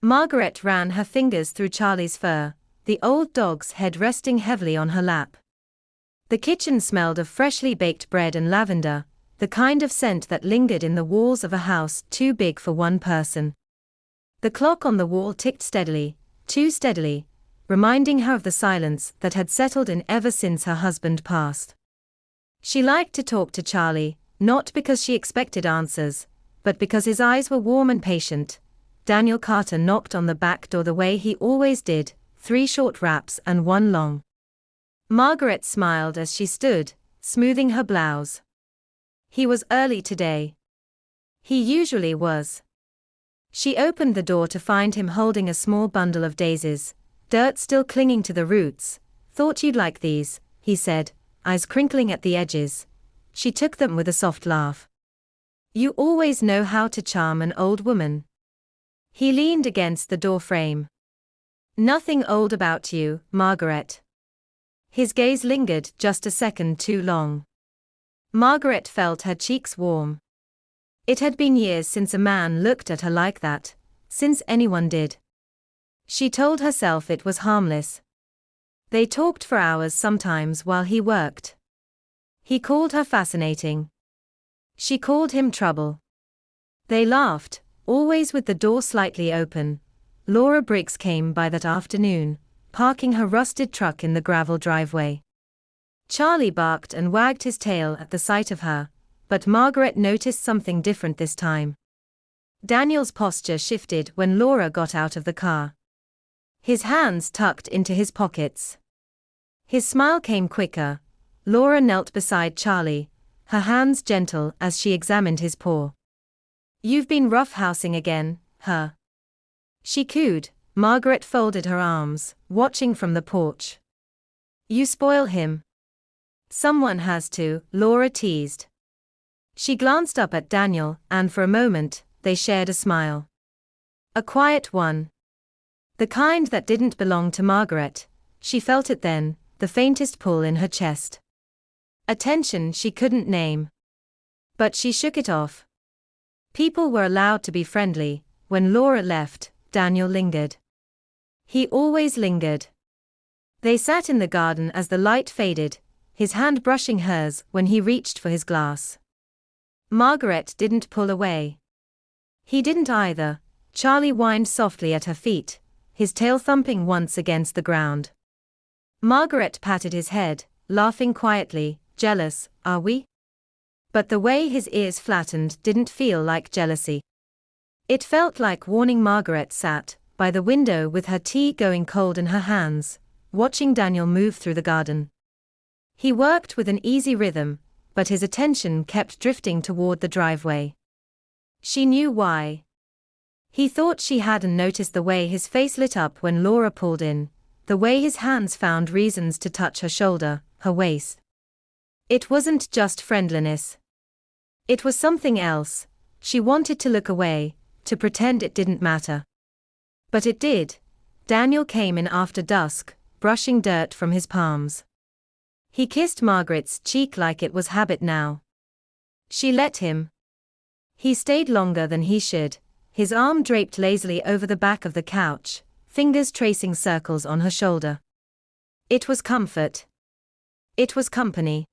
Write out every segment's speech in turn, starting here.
Margaret ran her fingers through Charlie's fur, the old dog's head resting heavily on her lap. The kitchen smelled of freshly baked bread and lavender, the kind of scent that lingered in the walls of a house too big for one person. The clock on the wall ticked steadily, too steadily, reminding her of the silence that had settled in ever since her husband passed. She liked to talk to Charlie, not because she expected answers, but because his eyes were warm and patient. Daniel Carter knocked on the back door the way he always did, 3 short raps and 1 long. Margaret smiled as she stood, smoothing her blouse. He was early today. He usually was. She opened the door to find him holding a small bundle of daisies, dirt still clinging to the roots. "Thought you'd like these," he said, eyes crinkling at the edges. She took them with a soft laugh. "You always know how to charm an old woman." He leaned against the door frame. "Nothing old about you, Margaret." His gaze lingered just a second too long. Margaret felt her cheeks warm. It had been years since a man looked at her like that, since anyone did. She told herself it was harmless. They talked for hours sometimes while he worked. He called her fascinating. She called him trouble. They laughed, always with the door slightly open. Laura Briggs came by that afternoon, parking her rusted truck in the gravel driveway. Charlie barked and wagged his tail at the sight of her, but Margaret noticed something different this time. Daniel's posture shifted when Laura got out of the car. His hands tucked into his pockets. His smile came quicker. Laura knelt beside Charlie, her hands gentle as she examined his paw. "You've been roughhousing again, huh?" She cooed. Margaret folded her arms, watching from the porch. "You spoil him." "Someone has to," Laura teased. She glanced up at Daniel, and for a moment, they shared a smile. A quiet one. The kind that didn't belong to Margaret. She felt it then, the faintest pull in her chest. A tension she couldn't name. But she shook it off. People were allowed to be friendly. When Laura left, Daniel lingered. He always lingered. They sat in the garden as the light faded, his hand brushing hers when he reached for his glass. Margaret didn't pull away. He didn't either. Charlie whined softly at her feet, his tail thumping once against the ground. Margaret patted his head, laughing quietly. "Jealous, are we?" But the way his ears flattened didn't feel like jealousy. It felt like warning. Margaret sat by the window with her tea going cold in her hands, watching Daniel move through the garden. He worked with an easy rhythm, but his attention kept drifting toward the driveway. She knew why. He thought she hadn't noticed the way his face lit up when Laura pulled in, the way his hands found reasons to touch her shoulder, her waist. It wasn't just friendliness. It was something else. She wanted to look away, to pretend it didn't matter. But it did. Daniel came in after dusk, brushing dirt from his palms. He kissed Margaret's cheek like it was habit now. She let him. He stayed longer than he should, his arm draped lazily over the back of the couch, fingers tracing circles on her shoulder. It was comfort. It was company.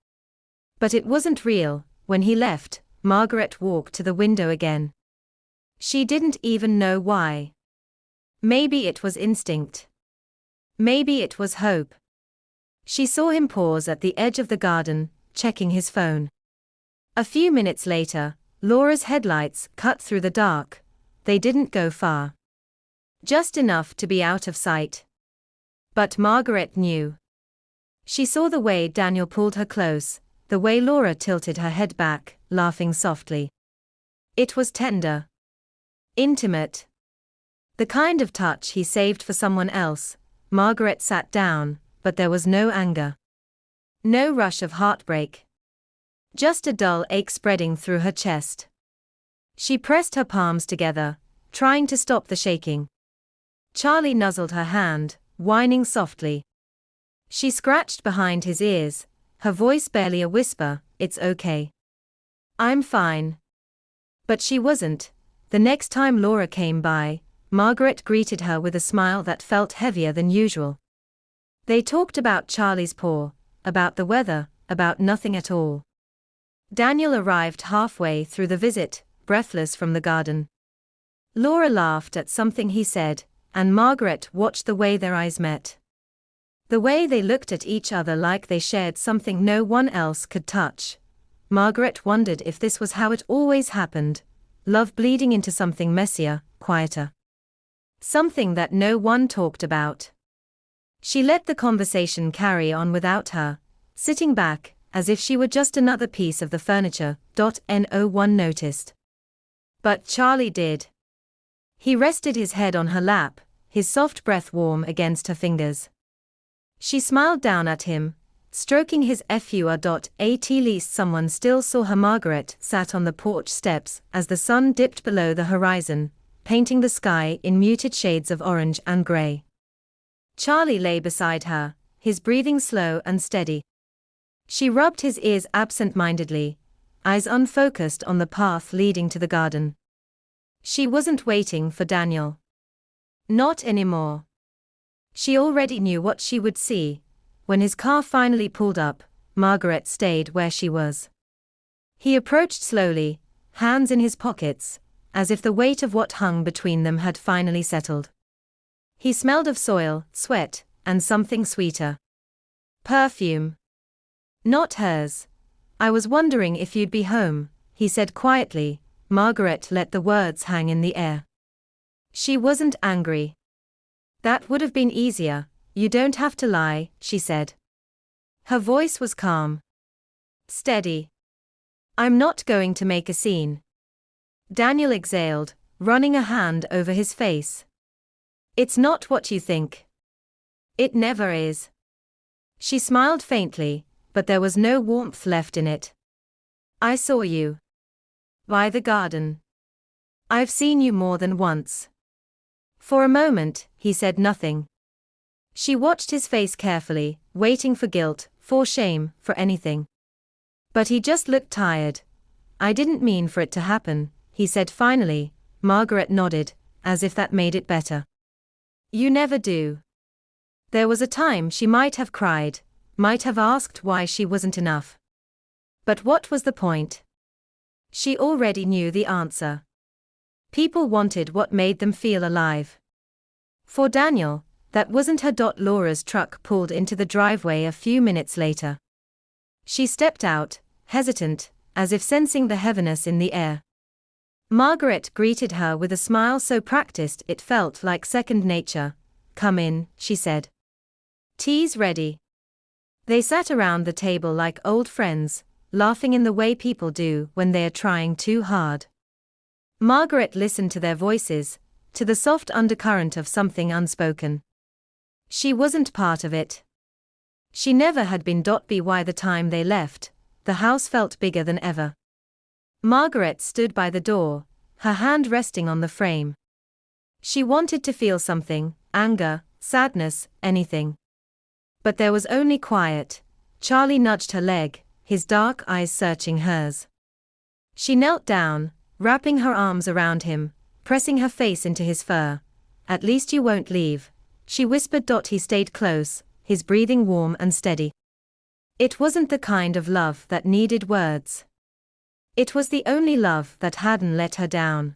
But it wasn't real. When he left, Margaret walked to the window again. She didn't even know why. Maybe it was instinct. Maybe it was hope. She saw him pause at the edge of the garden, checking his phone. A few minutes later, Laura's headlights cut through the dark. They didn't go far. Just enough to be out of sight. But Margaret knew. She saw the way Daniel pulled her close, the way Laura tilted her head back, laughing softly. It was tender. Intimate. The kind of touch he saved for someone else. Margaret sat down, but there was no anger. No rush of heartbreak. Just a dull ache spreading through her chest. She pressed her palms together, trying to stop the shaking. Charlie nuzzled her hand, whining softly. She scratched behind his ears, her voice barely a whisper. "It's okay. I'm fine." But she wasn't. The next time Laura came by, Margaret greeted her with a smile that felt heavier than usual. They talked about Charlie's paw, about the weather, about nothing at all. Daniel arrived halfway through the visit, breathless from the garden. Laura laughed at something he said, and Margaret watched the way their eyes met. The way they looked at each other like they shared something no one else could touch. Margaret wondered if this was how it always happened, love bleeding into something messier, quieter. Something that no one talked about. She let the conversation carry on without her, sitting back, as if she were just another piece of the furniture. No one noticed. But Charlie did. He rested his head on her lap, his soft breath warm against her fingers. She smiled down at him, stroking his fur. At least someone still saw her. Margaret sat on the porch steps as the sun dipped below the horizon, painting the sky in muted shades of orange and gray. Charlie lay beside her, his breathing slow and steady. She rubbed his ears absent-mindedly, eyes unfocused on the path leading to the garden. She wasn't waiting for Daniel. Not anymore. She already knew what she would see. When his car finally pulled up, Margaret stayed where she was. He approached slowly, hands in his pockets, as if the weight of what hung between them had finally settled. He smelled of soil, sweat, and something sweeter. Perfume. Not hers. I was wondering if you'd be home, he said quietly. Margaret let the words hang in the air. She wasn't angry. That would have been easier. You don't have to lie, she said. Her voice was calm. Steady. I'm not going to make a scene. Daniel exhaled, running a hand over his face. It's not what you think. It never is. She smiled faintly, but there was no warmth left in it. I saw you. By the garden. I've seen you more than once. For a moment, he said nothing. She watched his face carefully, waiting for guilt, for shame, for anything. But he just looked tired. I didn't mean for it to happen, he said finally. Margaret nodded, as if that made it better. You never do. There was a time she might have cried, might have asked why she wasn't enough. But what was the point? She already knew the answer. People wanted what made them feel alive. For Daniel, that wasn't her. Laura's truck pulled into the driveway a few minutes later. She stepped out, hesitant, as if sensing the heaviness in the air. Margaret greeted her with a smile so practiced it felt like second nature. Come in, she said. Tea's ready. They sat around the table like old friends, laughing in the way people do when they are trying too hard. Margaret listened to their voices, to the soft undercurrent of something unspoken. She wasn't part of it. She never had been. By the time they left, the house felt bigger than ever. Margaret stood by the door, her hand resting on the frame. She wanted to feel something, anger, sadness, anything. But there was only quiet. Charlie nudged her leg, his dark eyes searching hers. She knelt down, wrapping her arms around him, pressing her face into his fur. At least you won't leave, she whispered. He stayed close, his breathing warm and steady. It wasn't the kind of love that needed words. It was the only love that hadn't let her down.